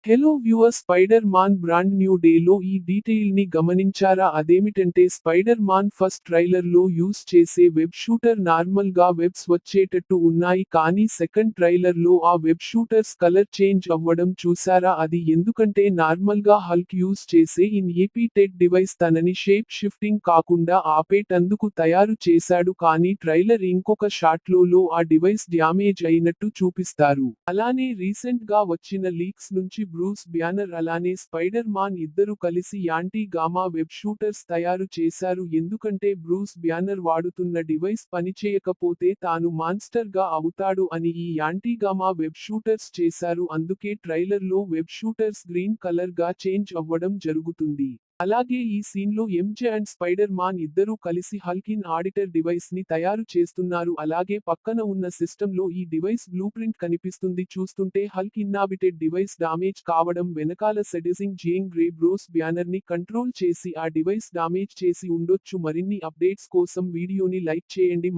Hello viewers, spider man brand new డేలో ఈ detail ని గమనించారా? అదేమిటంటే స్పైడర్ మాన్ ఫస్ట్ ట్రైలర్ లో యూస్ చేసే వెబ్ షూటర్ నార్మల్ గా వెబ్స్ వచ్చేటట్టు ఉన్నాయి, కానీ సెకండ్ ట్రైలర్ లో ఆ వెబ్ షూటర్స్ కలర్ చేంజ్ అవ్వడం చూసారా? అది ఎందుకంటే నార్మల్ గా హల్క్ యూస్ చేసే ఇన్ ఏపీ టెక్ డివైస్ తనని షేప్ షిఫ్టింగ్ కాకుండా ఆపేటందుకు తయారు చేశాడు, కానీ ట్రైలర్ ఇంకొక షాట్లో ఆ డివైస్ డ్యామేజ్ అయినట్టు చూపిస్తారు. అలానే రీసెంట్ గా వచ్చిన లీక్స్ నుంచి బ్రూస్ బ్యానర్ అలానే స్పైడర్ మాన్ ఇద్దరు కలిసి యాంటీ గామా వెబ్ షూటర్స్ తయారు చేశారు, ఎందుకంటే బ్రూస్ బ్యానర్ వాడుతున్న డివైస్ పనిచేయకపోతే తాను మాన్స్టర్ గా అవుతాడు అని ఈ యాంటీగామా వెబ్ షూటర్స్ చేశారు. అందుకే ట్రైలర్ లో వెబ్ షూటర్స్ గ్రీన్ కలర్ గా చేంజ్ అవ్వడం జరుగుతుంది. అలాగే ఈ సీన్ లో ఎంజే అండ్ స్పైడర్ మాన్ ఇద్దరూ కలిసి హల్క్ ఇన్ ఆడిటర్ డివైస్ ని తయారు చేస్తున్నారు. అలాగే పక్కన ఉన్న సిస్టమ్ లో ఈ డివైస్ బ్లూ ప్రింట్ కనిపిస్తుంది. చూస్తుంటే హల్క్ ఇన్నాబిటెడ్ డివైస్ డామేజ్ కావడం వెనకాల సెడిజింగ్ జియింగ్ గ్రే బ్రోస్ బ్యానర్ ని కంట్రోల్ చేసి ఆ డివైస్ డామేజ్ చేసి ఉండొచ్చు. మరిన్ని అప్డేట్స్ కోసం వీడియోని లైక్ చేయండి.